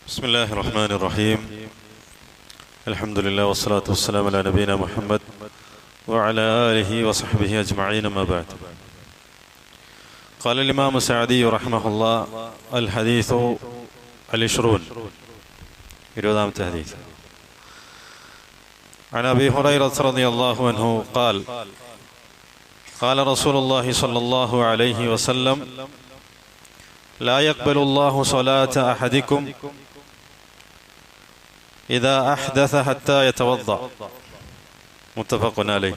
بسم الله الرحمن الرحيم. الحمد لله والصلاة والسلام على نبينا محمد وعلى آله وصحبه أجمعين. ما بعد. قال الإمام السعدي رحمه الله: الحديث العشرون، 20 حديث. عن أبي هريرة رضي الله عنه قال: قال رسول الله صلى الله عليه وسلم: لا يقبل الله صلاة أحدكم إذا أحدث حتى يتوضأ. متفق عليه.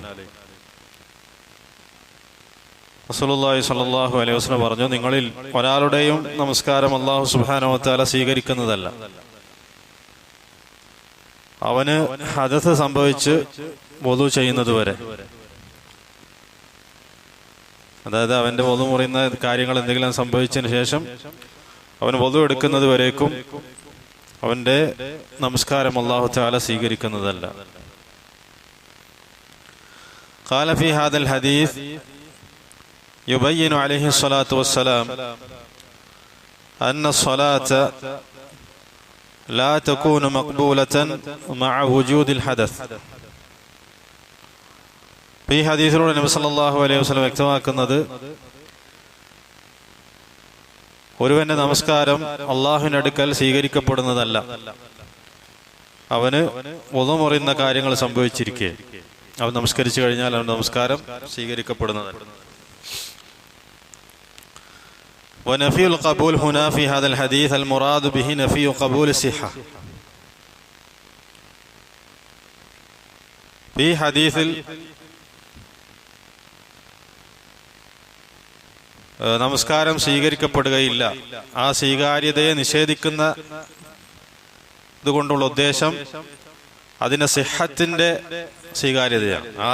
റസൂലുള്ളാഹി സ്വല്ലല്ലാഹു അലൈഹി വസല്ലം പറഞ്ഞു, നിങ്ങളിൽ ഒരാളുടെയും നമസ്കാരം അല്ലാഹു സുബ്ഹാനഹു വ തആല സ്വീകരിക്കുന്നതല്ല അവന് ഹദസ് സംഭവിച്ച് വുളു ചെയ്യുന്നതുവരെ. അതായത് അവന്റെ വുളു മുറിയുന്ന കാര്യങ്ങൾ എന്തെങ്കിലും സംഭവിച്ചതിന് ശേഷം അവൻ വുളു എടുക്കുന്നത് വരേക്കും അവന്റെ നമസ്കാരം അല്ലാഹു തആല സ്വീകരിക്കുന്നതല്ല. قال في هذا الحديث يبين عليه الصلاة والسلام أن الصلاة لا تكون مقبولة مع وجود الحدث. ഈ ഹദീസിലൂടെ നബി സല്ലല്ലാഹു അലൈഹി വസല്ലം വ്യക്തമാക്കുന്നത്, ഒരുവന്റെ നമസ്കാരം അള്ളാഹുവിന്റെ അടുക്കൽ സ്വീകരിക്കപ്പെടുന്നതല്ല അവന് വുളു മുറിയുന്ന കാര്യങ്ങൾ സംഭവിച്ചിരിക്കെ അവൻ നമസ്കരിച്ചു കഴിഞ്ഞാൽ അവന്റെ നമസ്കാരം സ്വീകരിക്കപ്പെടുന്നതല്ല. ونفي القبول هنا في هذا الحديث المراد به نفي قبول الصحة. ഈ ഹദീസിൽ നമസ്കാരം സ്വീകരിക്കപ്പെടുകയില്ല, ആ സ്വീകാര്യതയെ നിഷേധിക്കുന്ന ഇതുകൊണ്ടുള്ള ഉദ്ദേശം അതിന്റെ സിഹത്തിന്റെ സ്വീകാര്യതയാണ്. ആ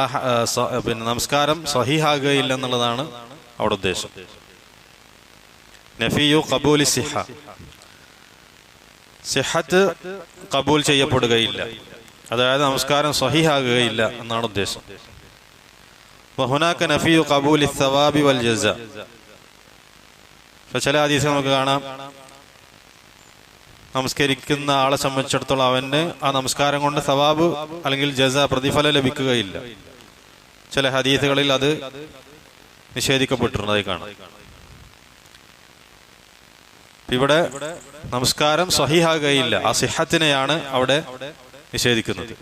നമസ്കാരം സഹീഹാകുകയില്ല എന്നുള്ളതാണ് അവിടെ ഉദ്ദേശം. നഫിയു ഖബൂലി സിഹ, സിഹത്ത് കബൂൽ ചെയ്യപ്പെടുകയില്ല, അതായത് നമസ്കാരം സഹീഹാകുകയില്ല എന്നാണ് ഉദ്ദേശം. വഹുനാക നഫിയു ഖബൂലി സവാബി വൽ ജസ. ചില ഹദീസിൽ നമുക്ക് കാണാം, നമസ്കരിക്കുന്ന ആളെ സംബന്ധിച്ചിടത്തോളം അവന് ആ നമസ്കാരം കൊണ്ട് സവാബ് അല്ലെങ്കിൽ ജസ പ്രതിഫലം ലഭിക്കുകയില്ല. ചില ഹദീസുകളിൽ അത് നിഷേധിക്കപ്പെട്ടിരുന്നതായി കാണാം. ഇവിടെ നമസ്കാരം സഹീഹാകുകയില്ല, ആ സിഹത്തിനെയാണ് അവിടെ നിഷേധിക്കുന്നത്.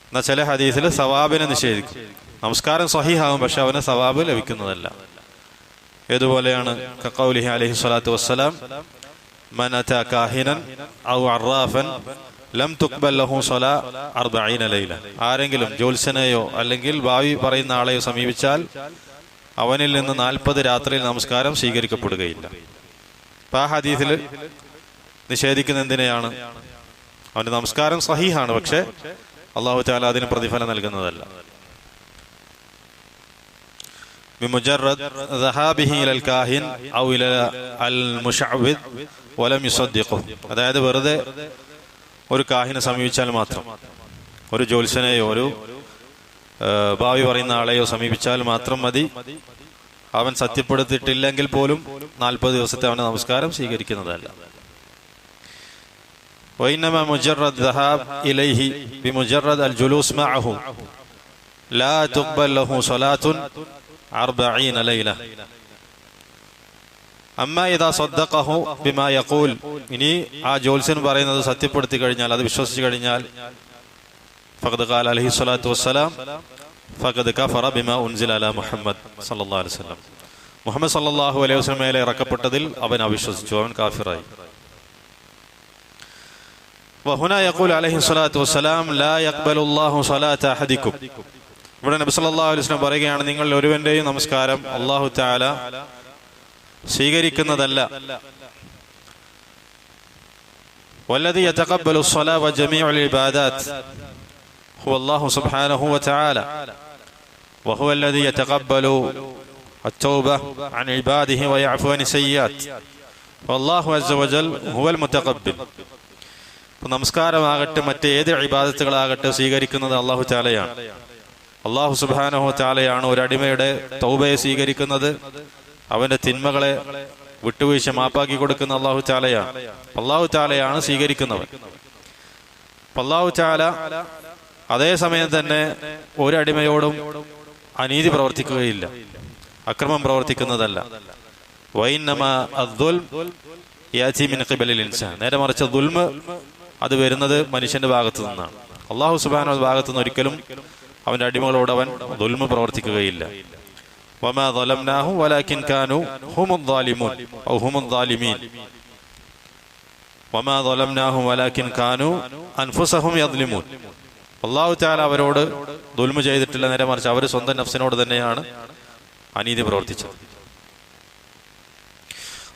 എന്നാൽ ചില ഹദീസിൽ സവാബിനെ നിഷേധിക്കും. നമസ്കാരം സഹീഹാകും, പക്ഷെ അവന് സവാബ് ലഭിക്കുന്നതല്ല. ഏതുപോലെയാണ് ഖൗലിഹി അലൈഹി സ്വലാത്തു വസ്സലാം: മൻ അതാ കാഹിനൻ ഔ അറാഫൻ ലം തുഖ്ബൽ ലഹു സ്വലാ 40 ലൈല. ആരെങ്കിലും ജ്യോത്സ്യനെയോ അല്ലെങ്കിൽ ഭാവി പറയുന്ന ആളെയോ സമീപിച്ചാൽ അവനിൽ നിന്ന് 40 രാത്രിയിൽ നമസ്കാരം സ്വീകരിക്കപ്പെടുകയില്ല. അപ്പൊ ആ ഹദീസിൽ നിഷേധിക്കുന്ന എന്തിനെയാണ്? അവന്റെ നമസ്കാരം സഹീഹാണ്, പക്ഷെ അല്ലാഹു തആല അതിന് പ്രതിഫലം നൽകുന്നതല്ല. بمجرد ذهابه الى الكاهن او الى المشعوذ ولم يصدقه. അതായത് വെറുതെ ഒരു കാഹിനെ സമീപിച്ചാൽ മാത്രം, ഒരു ജ്യോത്സ്യനെയോ ഒരു ഭാവി പറയുന്ന ആളെയോ സമീപിച്ചാൽ മാത്രം മതി, അവൻ സത്യപ്പെടുത്തിയിട്ടില്ലെങ്കിൽ പോലും 40 ദിവസത്തെ അവന്റെ നമസ്കാരം സ്വീകരിക്കുന്നതല്ല. وإنما مجرد ذهاب إليه بمجرد الجلوس معه لا تقبل له صلاة 40 ليلة. أما إذا صدقه بما يقول, ഇനി ആ ജ്യോത്സ്യൻ പറയുന്നത് സത്യപ്പെടുത്തി കഴിഞ്ഞാൽ, അത് വിശ്വസിച്ചു കഴിഞ്ഞാൽ, فقد قال عليه الصلاة والسلام فقد كفر بما أنزل على محمد صلى الله عليه وسلم. മുഹമ്മദ് സല്ലല്ലാഹു അലൈഹി വസല്ലമയിലെ ഇറക്കപ്പെട്ടതിൽ അവൻ അവിശ്വസിച്ചു, അവൻ കാഫിറായി. وهنا يقول عليه الصلاة والسلام لا يقبل الله صلاة أحدكم. ഇവിടെ നബി സല്ലല്ലാഹു അലൈഹി വസല്ലം പറയുകയാണ്, നിങ്ങൾ ഒരുവന്റെയും നമസ്കാരം അല്ലാഹു തആല സ്വീകരിക്കുന്നതല്ല. والذي يتقبل الصلاة وجميع العبادات هو الله سبحانه وتعالى، وهو الذي يتقبل التوبة عن عباده ويعفو عن السيئات، والله عز وجل هو المتقبل. നമസ്കാരമാകട്ടെ മറ്റേത് ഇബാദത്തുകളാകട്ടെ സ്വീകരിക്കുന്നത് അല്ലാഹു തആലയാണ്. അല്ലാഹു സുബ്ഹാനഹു വ തആലയാണ് ഒരു അടിമയുടെ തൗബയെ സ്വീകരിക്കുന്നത്, അവന്റെ തിന്മകളെ വിട്ടുവീഴ്ച മാപ്പാക്കി കൊടുക്കുന്ന അല്ലാഹു തആലയാണ്. അല്ലാഹു തആലയാണ് സ്വീകരിക്കുന്നവൻ. അല്ലാഹു തആല അതേസമയം തന്നെ ഒരടിമയോടും അനീതി പ്രവർത്തിക്കുകയില്ല, അക്രമം പ്രവർത്തിക്കുന്നതല്ല. വഇന്നമാ അദ്ദുൽം യാതി മിൻ ഖിബലിൽ ഇൻസാൻ. നേരെ മറിച്ച് ദുൽമ് അത് വരുന്നത് മനുഷ്യന്റെ ഭാഗത്തു നിന്നാണ്. അല്ലാഹു സുബ്ഹാനഹു ഭാഗത്തു നിന്ന് ഒരിക്കലും അവന്റെ അടിമകളോട് അവൻ ദുൽമ് പ്രവർത്തിക്കുകയില്ല. വമാ ളലംനാഹും വലാകിൻ കാനൂ ഹുമുദ് ളാലിമൂൻ ഔ ഹുമുദ് ളാലിമീൻ. വമാ ളലംനാഹും വലാകിൻ കാനൂ അൻഫുസഹും യദ്ലിമൂൻ. അല്ലാഹു തആല അവരോട് ദുൽമ് ചെയ്തിട്ടില്ല, നേരെ മറിച്ച് അവർ സ്വന്തം നഫ്സിനോട് തന്നെയാണ് അനീതി പ്രവർത്തിച്ചത്.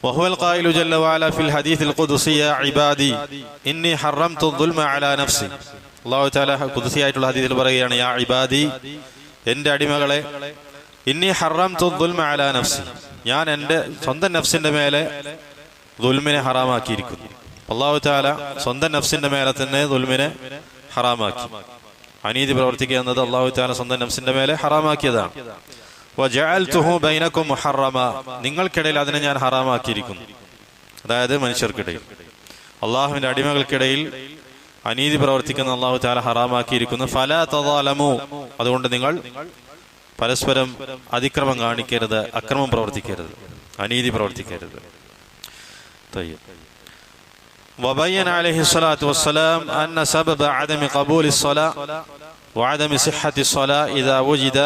വഹുവൽ ഖായിലു ജല്ല വഅല ഫിൽ ഹദീസിൽ ഖുദ്സി യാ ഇബാദി ഇന്നി ഹറംതു ദുൽമ അലാ നഫ്സി. അല്ലാഹു തആല ഖുദ്സി ആയിട്ടുള്ള ഹദീസിൽ പറയുകയാണ്, യാ ഇബാദി, എൻ്റെ അടിമകളെ, ഇന്നി ഹറംതു ദുൽമ അലാ നഫ്സി, ഞാൻ എൻ്റെ സ്വന്തം നഫ്സിന്റെ മേലെ ദുൽമിനെ ഹറാമാക്കിയിരിക്കുന്നു. അല്ലാഹു തആല സ്വന്തം നഫ്സിന്റെ മേലെ തന്നെ ദുൽമിനെ ഹറാമാക്കി. അനീതി പ്രവർത്തിക്കുക എന്നത് അല്ലാഹു തആല സ്വന്തം നഫ്സിന്റെ മേലെ ഹറാമാക്കിയതാണ്. വജഅൽതുഹു ബൈനകും മുഹറമ, നിങ്ങൾക്കിടയിൽ അതിനെ ഞാൻ ഹറാമാക്കിയിരിക്കുന്നു. അതായത് മനുഷ്യർക്കിടയിൽ, അള്ളാഹുവിന്റെ അടിമകൾക്കിടയിൽ അനീതി പ്രവർത്തിക്കുന്ന അല്ലാഹു തആല ഹറാമാക്കിയിരിക്കുന്നു. ഫലാ തദാലമു, അതുകൊണ്ട് നിങ്ങൾ പരസ്പരം അതിക്രമം കാണിക്കരുത്, അക്രമം പ്രവർത്തിക്കരുത്, അനീതി പ്രവർത്തിക്കരുത്. വബയ്യന അലൈഹി സ്വലാത്തു വസ്സലാം അന്ന സബബ അദമി ഖബൂലി സ്വലാ വഅദമി സിഹ്ഹത്തി സ്വലാ ഇദാ വുജിദ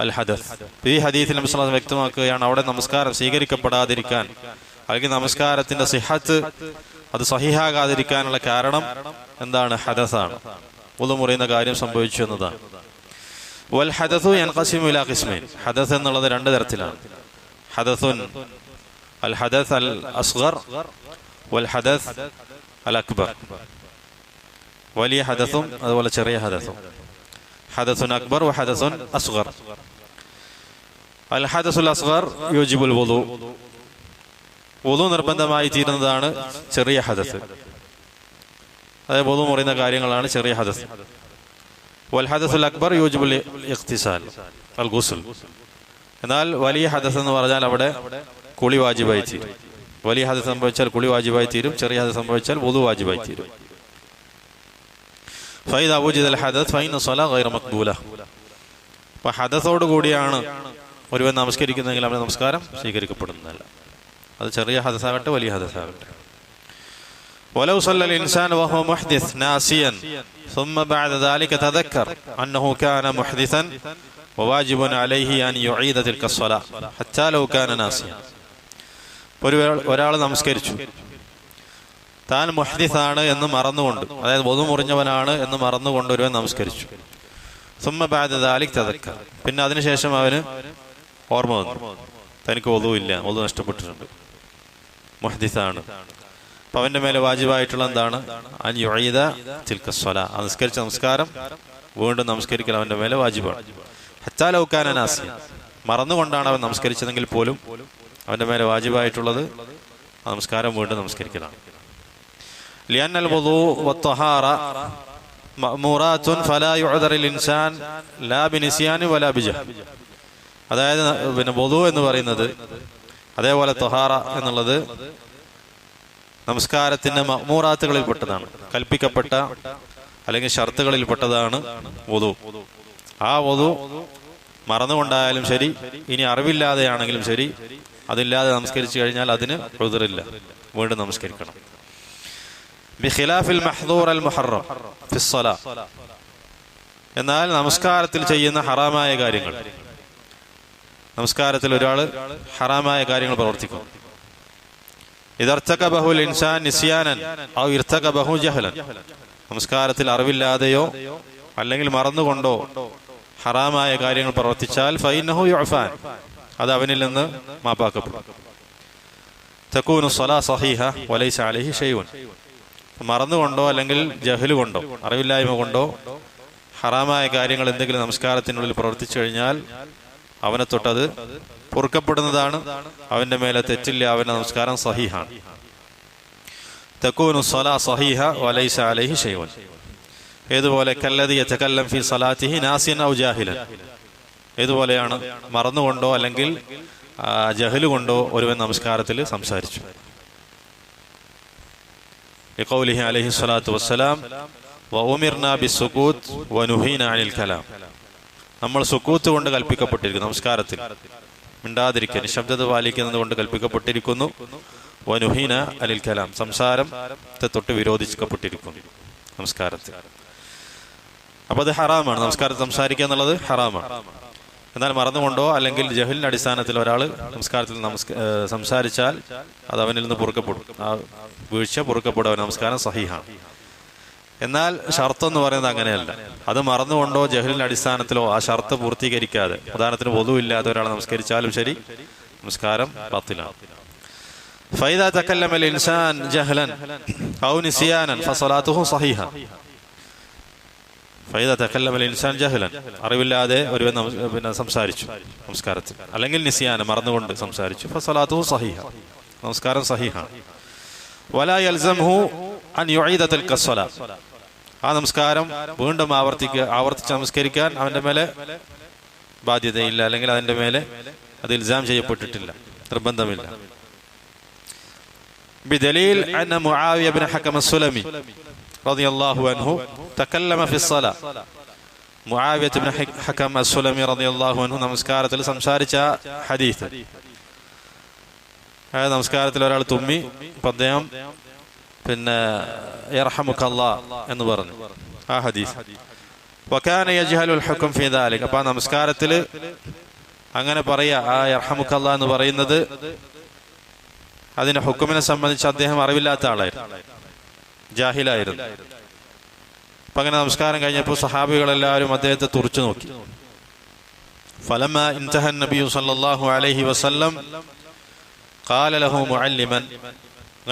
അൽ ഹദസ്. ഈ ഹദീസിൽ നബി സല്ലല്ലാഹു അലൈഹി വസല്ലം വ്യക്തമാക്കുകയാണ്, അവിടെ നമസ്കാരം സ്വീകരിക്കപ്പെടാതിരിക്കാൻ അല്ലെങ്കിൽ നമസ്കാരത്തിന്റെ സിഹത്ത് അത് സഹിഹാകാതിരിക്കാനുള്ള കാരണം എന്താണ്? ഹദസാണ്. വുളു മുറിയുന്ന കാര്യം സംഭവിച്ചു എന്നതാണ്. വൽ ഹദസു യൻഖസിമു ഇലാ ഖിസ്മൈൻ. ഹദസ് എന്നുള്ളത് രണ്ട് തരത്തിലാണ്. ഹദസുൻ അൽ ഹദസ് അൽ അസ്ഗർ വൽ ഹദസ് അൽ അക്ബർ. വലിയ ഹദസും അതുപോലെ ചെറിയ ഹദസും. ഹദസുൻ അക്ബർ വ ഹദസുൻ അസ്ഗർ. അൽ ഹദസുൽ അസ്ഗർ യുജിബുൽ വുളു, വുളു നിർബന്ധമായി തീരുന്നതാണ് ചെറിയ ഹദസ്. അതായത് വുളു മുറിയുന്ന കാര്യങ്ങളാണ് ചെറിയ ഹദസ്. വൽ ഹദസുൽ അക്ബർ യുജിബുൽ ഇഖ്തിസാൽ അൽ ഗുസ്ൽ. എന്നാൽ വലിയ ഹദസ് എന്ന് പറഞ്ഞാൽ അവിടെ കുളി വാജിബായി തീരും. വലിയ ഹദസ് സംഭവിച്ചാൽ കുളി വാജിബായി തീരും, ചെറിയ ഹദസ് സംഭവിച്ചാൽ വുളു വാജിബായി തീരും. ഫൈദാ വുജിദൽ ഹദസ് ഫൈന സ്വലാ ഗൈറ മഖ്ബൂല. അപ്പോൾ ഹദസോട് കൂടിയാണ് ഒരുവൻ നമസ്കരിക്കുന്നതെങ്കിൽ അവന്റെ നമസ്കാരം സ്വീകരിക്കപ്പെടുന്നതല്ല. അത് ചെറിയ ഹദസാകട്ടെ വലിയ ഹദസാകട്ടെ. വലൗ സല്ലൽ ഇൻസാൻ വഹുവ മുഹ്ദിസ് നാസിയൻ ثم بعد ذلك تذكر أنه كان محدثا وواجب عليه أن يعيد تلك الصلاة حتى لو كان ناسيا. ഒരാൾ നമസ്കരിച്ചു, താൻ മുഹ്ദിസാണ് എന്ന് മറന്നുകൊണ്ട്, അതായത് വുളു മുറിഞ്ഞവനാണ് എന്ന് മറന്നുകൊണ്ട് ഒരുവൻ നമസ്കരിച്ചു. സുമ്മ ബഅദ ദാലിക തദക്കർ, പിന്നെ അതിനുശേഷം അവന് ഓർമ്മ വന്നു തനിക്ക് വുളു ഇല്ല, വുളു നഷ്ടപ്പെട്ടിട്ടുണ്ട്, മുഹ്ദിസാണ്. അപ്പൊ അവന്റെ മേലെ വാജിബായിട്ടുള്ള എന്താണ്? അൻ യുഈദ തിൽക സ്വലാ, നമസ്കരിച്ച നമസ്കാരം വീണ്ടും നമസ്കരിക്കൽ അവന്റെ മേലെ വാജിബാണ്. ഹത്താ ലൗ കാന നാസിയ, മറന്നുകൊണ്ടാണ് അവൻ നമസ്കരിച്ചതെങ്കിൽ പോലും അവന്റെ മേലെ വാജിബായിട്ടുള്ളത് നമസ്കാരം വീണ്ടും നമസ്കരിക്കലാണ്. ലിഅന്നൽ വുളൂ വത്വഹാറ മഅ്മൂറാത്തുൻ ഫലാ യുഅദറു ലിൻസാൻ ലാ ബിനിസ്യാനി വലാ ബിജഹ്. അതായത് പിന്നെ വുളൂ എന്ന് പറയുന്നത്, അതേപോലെ ത്വഹാറ എന്നുള്ളത് നമസ്കാരത്തിന്റെ മഅ്മൂറാത്തുകളിൽപ്പെട്ടതാണ്, കൽപ്പിക്കപ്പെട്ട അല്ലെങ്കിൽ ഷർത്തുകളിൽപ്പെട്ടതാണ് വുളൂ. ആ വുളൂ മറന്നുകൊണ്ടായാലും ശരി, ഇനി അറിവില്ലാതെയാണെങ്കിലും ശരി, അതില്ലാതെ നമസ്കരിച്ചു കഴിഞ്ഞാൽ അതിന് ഉദ്റില്ല, വീണ്ടും നമസ്കരിക്കണം. ബിഖിലാഫിൽ മഹ്ദൂർ അൽ മുഹറം ഫിസ്സലാ. എന്നാൽ നമസ്കാരത്തിൽ ചെയ്യുന്ന ഹറാമായ കാര്യങ്ങൾ, നമസ്കാരത്തിൽ ഒരാൾ ഹറാമായ കാര്യങ്ങൾ പ്രവർത്തിക്കും. ഇദർതകബഹുൽ ഇൻസാൻ നിസ്യാനൻ ഔ ഇർതകബഹു ജഹലൻ, നമസ്കാരത്തിൽ അറിവില്ലാതെയോ അല്ലെങ്കിൽ മറന്നുകൊണ്ടോ ഹറാമായ കാര്യങ്ങൾ പ്രവർത്തിച്ചാൽ ഫൈനഹു യുഅഫാൻ, അത് അവനിൽ നിന്ന് മാപ്പാക്കപ്പെടും. തകൂനു സ്വലാ സഹീഹ വലൈസ അലൈഹി ഷൈഉൻ. മറന്നുകൊണ്ടോ അല്ലെങ്കിൽ ജഹല് കൊണ്ടോ അറിവില്ലായ്മ കൊണ്ടോ ഹറാമായ കാര്യങ്ങൾ എന്തെങ്കിലും നമസ്കാരത്തിനുള്ളിൽ പ്രവർത്തിച്ചു കഴിഞ്ഞാൽ അവനെ തൊട്ടത് പൊറുക്കപ്പെടുന്നതാണ്, അവന്റെ മേലെ തെറ്റില്ല, അവന്റെ നമസ്കാരം സഹീഹാണ്. തകൂനു സ്വലാ സഹീഹ വലൈസ അലൈഹി ഷൈഉൻ. ഏതുപോലെ കല്ലദി യതകല്ലം ഫീ സലാത്തിഹി നാസിയൻ ഔ ജാഹിലൻ, ഏതുപോലെയാണ് മറന്നുകൊണ്ടോ അല്ലെങ്കിൽ ജഹല് കൊണ്ടോ ഒരുവൻ നമസ്കാരത്തിൽ സംസാരിച്ചു. ലിഖൗലിഹി അലൈഹി സ്വലാത്തു വസ്സലാം വഉമിർനാ ബിസ്സുകൂത്ത് വനുഹീനാ അനിൽ കലാം. നമ്മൾ സുക്കൂത്ത് കൊണ്ട് കൽപ്പിക്കപ്പെട്ടിരിക്കുന്നു, നമസ്കാരത്തിൽ മിണ്ടാതിരിക്കുക, നിശബ്ദത പാലിക്കുന്നത് കൊണ്ട് കൽപ്പിക്കപ്പെട്ടിരിക്കുന്നു. വനുഹീന അനിൽ കലാം, സംസാരത്തെ തൊട്ട് വിരോധിക്കപ്പെട്ടിരിക്കുന്നു നമസ്കാരത്തിൽ. അപ്പൊ അത് ഹറാമാണ്, നമസ്കാരത്തിൽ സംസാരിക്കുക എന്നുള്ളത് ഹറാമാണ്. എന്നാൽ മറന്നുകൊണ്ടോ അല്ലെങ്കിൽ ജഹലിന്റെ അടിസ്ഥാനത്തിൽ ഒരാൾ നമസ്കാരത്തിൽ സംസാരിച്ചാൽ അത് അവനിൽ നിന്ന് പൊറുക്കപ്പെടും, ആ വീഴ്ച പൊറുക്കപ്പെടും, അവൻ നമസ്കാരം സഹീഹാണ്. എന്നാൽ ഷർത്ത് എന്ന് പറയുന്നത് അങ്ങനെയല്ല. അത് മറന്നുകൊണ്ടോ ജഹലിന്റെ അടിസ്ഥാനത്തിലോ ആ ഷർത്ത് പൂർത്തീകരിക്കാതെ, ഉദാഹരണത്തിന് വദുഇല്ലാതെ ഒരാൾ നമസ്കരിച്ചാലും ശരി, നമസ്കാരം ബാത്തിലാണ്. ഫൈദാ തകല്ലമൽ ഇൻസാൻ ജഹ്ലൻ ഔ നിസ്യാനൻ ഫസലാത്തുഹു സഹീഹ. ഫൈദാ തകല്ലമൽ ഇൻസാൻ ജഹ്ലൻ, അറിവില്ലാതെ ഒരുവൻ സംസാരിച്ചു നമസ്കാരത്തിൽ, അല്ലെങ്കിൽ നിസ്യാന, മറന്നുകൊണ്ട് സംസാരിച്ചു, ഫസലാത്തുഹു സഹീഹ, നമസ്കാരം സഹീഹാണ്. വലാ യൽസംഹു അൻ യുഈദ തിൽക സ്വലാ, ആ നമസ്കാരം വീണ്ടും ആവർത്തിച്ച് നമസ്കരിക്കാൻ അവന്റെ മേലെ ബാധ്യതയില്ല, അല്ലെങ്കിൽ അതിന്റെ മേലെ അത് ഇൽസാം ചെയ്യപ്പെട്ടിട്ടില്ല, നിർബന്ധമില്ല. ബിദലീൽ അന്ന മുആവിയ ഇബ്നു ഹകം അസ്സുലമി റളിയല്ലാഹു അൻഹു തകല്ലമ ഫി الصلاة. മുആവിയ ഇബ്നു ഹകം അസ്സുലമി റളിയല്ലാഹു അൻഹു നമസ്കാരത്തിൽ സംസാരിച്ച ഹദീസ്, നമസ്കാരത്തിൽ ഒരാൾ തുമ്മി, അദ്ദേഹം യർഹമുക്കല്ലാ എന്ന് പറഞ്ഞു, ആ ഹദീസ്. വകാന യജ്ഹലുൽ ഹുക്ം ഫീ ദാലിക, അപ്പോൾ നമസ്കാരത്തിൽ അങ്ങനെ പറയാ, ആ യർഹമുക്കല്ലാ എന്ന് പറയുന്നത് അതിന്റെ ഹുക്കുമിനെ സംബന്ധിച്ച് അദ്ദേഹം അറിവില്ലാത്ത ആളായിരുന്നു, ജാഹിലായിരുന്നു. അപ്പൊ അങ്ങനെ നമസ്കാരം കഴിഞ്ഞപ്പോൾ സഹാബികളെല്ലാവരും അദ്ദേഹത്തെ തുറച്ചു നോക്കി. ഫലമാ ഇൻതഹ നബി സല്ലല്ലാഹു അലൈഹി വസല്ലം ഖാല ലഹു മുഅല്ലിമൻ,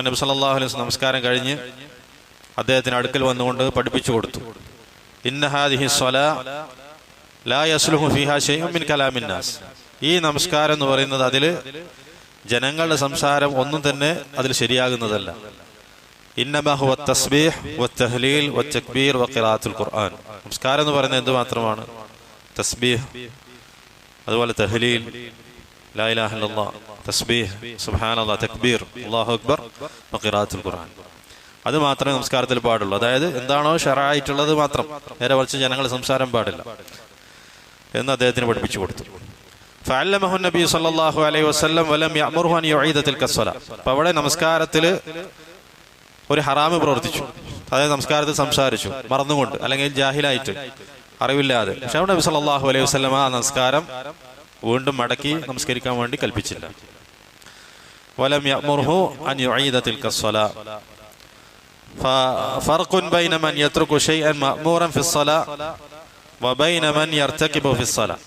നബി സല്ലല്ലാഹു അലൈഹി വസല്ലം നമസ്കാരം കഴിഞ്ഞ് അദ്ദേഹത്തിന് അടുക്കൽ വന്നുകൊണ്ട് പഠിപ്പിച്ചു കൊടുത്തു. ഇന്ന ഹാദിഹി സ്വലാ ലാ യസ്ലുഹു ഫീഹാ ശൈഉൻ മിൻ കലാമിൻ നാസ്, ഈ നമസ്കാരം എന്ന് പറയുന്നത് അതിൽ ജനങ്ങളുടെ സംസാരം ഒന്നും തന്നെ അതിൽ ശരിയാകുന്നതല്ല. ഇന്നമാ ഹുവ തസ്ബീഹ് വത്തഹ്ലീൽ വത്തക്ബീർ വഖിറാഅത്തുൽ ഖുർആൻ, നമസ്കാരം എന്ന് പറയുന്നത് എന്ത് മാത്രമാണ്? തസ്ബീഹ്, അതുപോലെ തഹ്ലീൽ, ലാ ഇലാഹ ഇല്ലല്ലാഹ്, തസ്ബീഹ്, സുബ്ഹാനല്ലാഹ്, തക്ബീർ, അല്ലാഹു അക്ബർ, വഖിറാഅത്തുൽ ഖുർആൻ, അത് മാത്രമേ നമസ്കാരത്തിൽ പാടുള്ളൂ. അതായത് എന്താണോ ശറഅായിട്ടുള്ളത് മാത്രം, നേരെ മറിച്ച് ജനങ്ങൾ സംസാരം പാടില്ല എന്ന് അദ്ദേഹത്തിന് പഠിപ്പിച്ചു കൊടുത്തു. ഫഅല്ലമഹു നബി സല്ലല്ലാഹു അലൈഹി വസല്ലം വലം യഅ്മുറുഹു അൻ യുഈദ തിൽക സ്വലാ. അപ്പോൾ അവിടെ നമസ്കാരത്തിൽ ഒരു ഹറാമ് പ്രവർത്തിച്ചു, അതായത് നമസ്കാരത്തിൽ സംസാരിച്ചു മറന്നുകൊണ്ട്, അല്ലെങ്കിൽ ജാഹിലായിട്ട്, അറിവില്ലാതെ. പക്ഷെ അവിടെ നബി സല്ലല്ലാഹു അലൈഹി വസല്ലം ആ നമസ്കാരം വീണ്ടും മടക്കി നമസ്കരിക്കാൻ വേണ്ടി കൽപ്പിച്ചില്ല. വലം യഅ്മുറുഹു അൻ യുഈദ തിൽക സ്വലാ. ഫർഖുൻ ബൈന മൻ യത്റുകു ശൈഅൻ മഅ്മൂറൻ ഫി الصلاة വബൈന മൻ യർതകിബു ഫി الصلاة.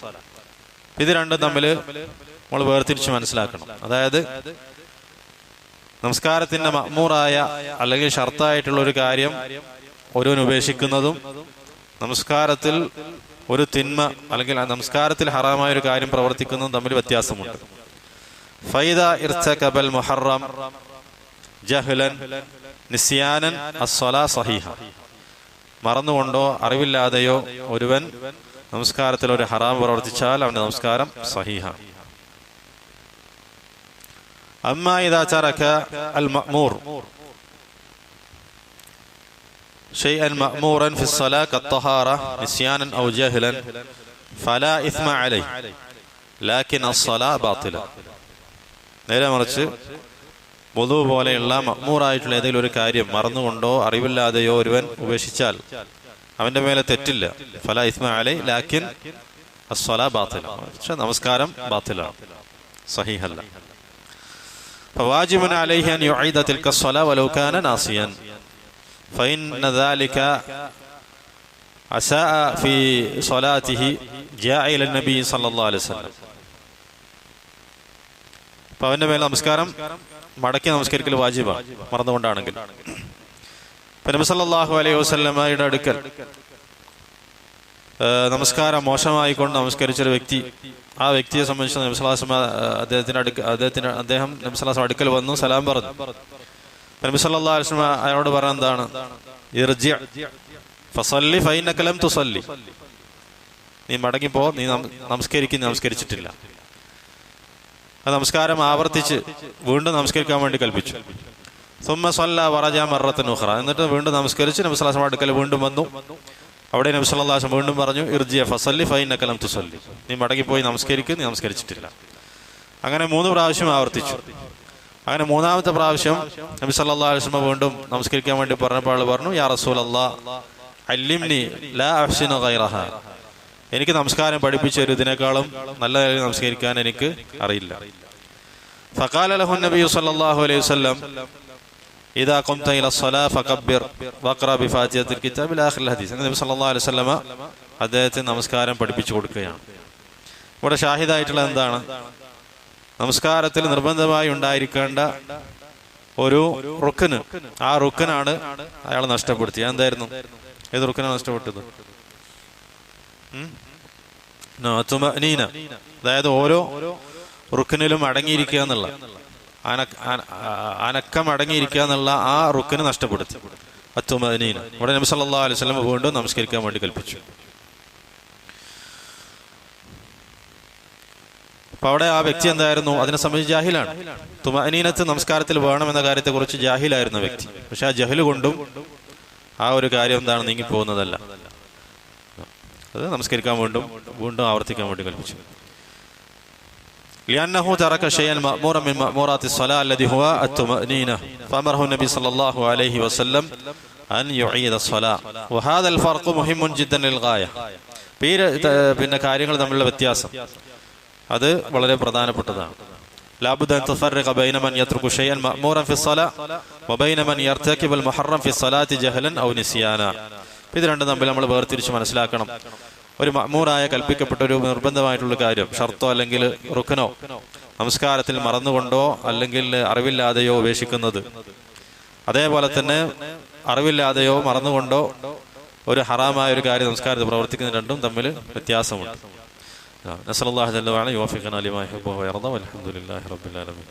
ഇത് രണ്ടും തമ്മിൽ നമ്മൾ വേർതിരിച്ച് മനസ്സിലാക്കണം. അതായത് നമസ്കാരത്തിന്റെ മഅ്മൂറായ അല്ലെങ്കിൽ ഷർത്തായിട്ടുള്ള ഒരു കാര്യം ഒരുവൻ ഉപേക്ഷിക്കുന്നതും നമസ്കാരത്തിൽ ഒരു തിന്മ അല്ലെങ്കിൽ നമസ്കാരത്തിൽ ഹറാമായ ഒരു കാര്യം പ്രവർത്തിക്കുന്നതും തമ്മിൽ വ്യത്യാസമുണ്ട്. ഫൈദ ഇർതകബൽ മുഹറം ജഹ്ലൻ നിസ്യാനൻ അസ്സലാ സഹീഹ, മറന്നുകൊണ്ടോ അറിവില്ലാതെയോ ഒരുവൻ നമസ്കാരത്തിൽ ഒരു ഹറാം പ്രവർത്തിച്ചാൽ അവന്റെ നമസ്കാരം സഹീഹാണ്. അമ്മാ ഇദാ തറക അൽ മഅ്മൂർ ശൈഅൻ മഅ്മൂറൻ ഫി الصلاة കത്തഹാറ നിസ്യാനൻ ഔ ജഹ്ലൻ ഫലാ ഇസ്മ അലൈഹി ലാകിൻ അസ്സലാ ബാത്തില. നേരെ മറിച്ച് വുളു പോലെയുള്ള മഅ്മൂറായിട്ടുള്ള ഏതെങ്കിലും ഒരു കാര്യം മറന്നുകൊണ്ടോ അറിവില്ലാതെയോ ഒരുവൻ ഉപേക്ഷിച്ചാൽ അവന്റെ മേലെ തെറ്റില്ല. ഫലാ ഇസ്മ അലൈഹി ലാകിൻ അസ്സലാ ബാത്തില, പക്ഷെ നമസ്കാരം ബാത്തിലാണ്, സഹീഹല്ല. ഫവാജിബുൻ അലൈഹി അൻ യുഈദ തിൽക الصلاة വലൗ കാന നാസിയൻ ഫഇന്ന ذلك അസാഅ ഫീ സ്വലാത്തിഹി ജാഅ ഇല നബി സല്ലല്ലാഹു അലൈഹി വസല്ലം. അപ്പോൾ അവന്റെ മേൽ നമസ്കാരം മടക്കി നമസ്കരിക്കൽ വാജിബാണ്, മറന്നുകൊണ്ടാണെങ്കിൽ. നബി സല്ലല്ലാഹു അലൈഹി വസല്ലമയുടെ അടുക്കൽ നമസ്കാരം മോശമായിക്കൊണ്ട് നമസ്കരിച്ചൊരു വ്യക്തി, ആ വ്യക്തിയെ സംബന്ധിച്ച് നബി സല്ലല്ലാഹു അലൈഹി വസല്ലം അദ്ദേഹം നബി സല്ലല്ലാഹു അലൈഹി വസല്ലം അടുക്കൽ വന്നു, സലാം പറഞ്ഞു. നബി സല്ലല്ലാഹു അലൈഹി വസല്ലം അയാളോട് പറഞ്ഞ എന്താണ്? ഇർജി ഫസല്ലി ഫഇന്നക ലം തുസല്ലി, നീ മടങ്ങിപ്പോ, നീ നമസ്കരിച്ചിട്ടില്ല. ആ നമസ്കാരം ആവർത്തിച്ച് വീണ്ടും നമസ്കരിക്കാൻ വേണ്ടി കൽപ്പിച്ചു. സുമ്മ സല്ല വറജ മറത്തൻ ഉഖ്റ, എന്നിട്ട് വീണ്ടും നമസ്കരിച്ച് നബി സല്ലല്ലാഹു അലൈഹി വസല്ലം അടുക്കൽ വീണ്ടും വന്നു. അവിടെ നബി സല്ലല്ലാഹു അലൈഹി വസല്ലം വീണ്ടും പറഞ്ഞു, ഇർജിഅ ഫസല്ലി ഫഇന്നക ലം തുസല്ലി, നീ മടങ്ങിപ്പോയി നമസ്കരിക്കുക, നീ നമസ്കരിച്ചിട്ടില്ല. അങ്ങനെ 3 പ്രാവശ്യം ആവർത്തിച്ചു. അങ്ങനെ 3ാമത്തെ പ്രാവശ്യം നബി സല്ലല്ലാഹു അലൈഹി വസല്ലം വീണ്ടും നമസ്കരിക്കാൻ വേണ്ടി പറഞ്ഞപ്പോൾ ആൾ പറഞ്ഞു, യാ റസൂലല്ലാഹ് അല്ലിംനി ലാ അഹ്സിനു ഗൈറഹ, എനിക്ക് നമസ്കാരം പഠിപ്പിച്ചു തരും, ഇതിനേക്കാളും നല്ല കാര്യം നമസ്കരിക്കാൻ എനിക്ക് അറിയില്ല. ഫഖാല ലഹു നബി സല്ലല്ലാഹു അലൈഹി വസല്ലം ഇദാ ഖുംത ഇല സ്വലാ ഫകബ്ബിർ വഖറ ബിഫാത്തിഹത്തിൽ കിതാബ് ഇലാ ആഖിറിൽ ഹദീസ്. നബി സല്ലല്ലാഹു അലൈഹി വസല്ലം അദ്ദേഹത്തിന് നമസ്കാരം പഠിപ്പിച്ചു കൊടുക്കുകയാണ്. ഇവിടെ ഷാഹിദായിട്ടുള്ള എന്താണ്? നമസ്കാരത്തിൽ നിർബന്ധമായി ഉണ്ടായിരിക്കേണ്ട ഒരു റുക്ന്, ആ റുക്നാണ് അയാൾ നഷ്ടപ്പെടുത്തിയത്. എന്തായിരുന്നു? ഏത് റുക്നാണ് നഷ്ടപ്പെട്ടത്? തുമഅനീന, അതായത് ഓരോ റുക്നിലും അടങ്ങിയിരിക്കുക എന്നുള്ള, അനക്കം അടങ്ങിയിരിക്കുക എന്നുള്ള ആ റുക്ന് നഷ്ടപ്പെടുത്തി. അത്തുമഅനീന. ഇവിടെ നബി സല്ലല്ലാഹു അലൈഹി വസല്ലം വീണ്ടും നമസ്കരിക്കാൻ വേണ്ടി കൽപ്പിച്ചു. അപ്പൊ അവിടെ ആ വ്യക്തി എന്തായിരുന്നു? അതിനെ സംബന്ധിച്ച് ജാഹിലാണ്. തുമഅനീനത്ത് നമസ്കാരത്തിൽ വേണമെന്ന കാര്യത്തെക്കുറിച്ച് ജാഹിലായിരുന്ന വ്യക്തി. പക്ഷെ ആ ജഹല് കൊണ്ടും ആ ഒരു കാര്യം എന്താണ് നീങ്ങിപ്പോകുന്നതല്ല. അത് നമസ്കരിക്കാൻ വീണ്ടും ആവർത്തിക്കാൻ വേണ്ടി കൽപ്പിച്ചു. لأنه ترك شيئا مأمورا من مأمورات الصلاة الذي هو الطمأنينة فأمره النبي صلى الله عليه وسلم أن يعيد الصلاة وهذا الفرق مهم جدا للغاية. പിന്നെ കാര്യങ്ങൾ തമ്മിലുള്ള വ്യത്യാസം അത് വളരെ പ്രധാനപ്പെട്ടതാണ്. لا بد أن تفرق بين من يترك شيئا مأمورا في الصلاة وبين من يرتكب المحرم في الصلاة جهلا أو نسيانا. ഇത് രണ്ടും തമ്മിൽ നമ്മൾ വേർതിരിച്ച് മനസ്സിലാക്കണം. ഒരു മഅ്മൂറായ കൽപ്പിക്കപ്പെട്ട ഒരു നിർബന്ധമായിട്ടുള്ള കാര്യം, ഷർത്തോ അല്ലെങ്കിൽ റുക്നോ, നമസ്കാരത്തിൽ മറന്നുകൊണ്ടോ അല്ലെങ്കിൽ അറിവില്ലാതെയോ ഉപേക്ഷിക്കുന്നത്, അതേപോലെ തന്നെ അറിവില്ലാതെയോ മറന്നുകൊണ്ടോ ഒരു ഹറാമായ ഒരു കാര്യം നമസ്കാരത്തിൽ പ്രവർത്തിക്കുന്ന, രണ്ടും തമ്മിൽ വ്യത്യാസമുണ്ട്. നസ്അലുല്ലാഹി ജല്ല വഅല യുവഫിഖനാ ലിമാ യുഹിബ്ബു വയർദ വൽഹംദുലില്ലാഹി റബ്ബിൽ ആലമീൻ.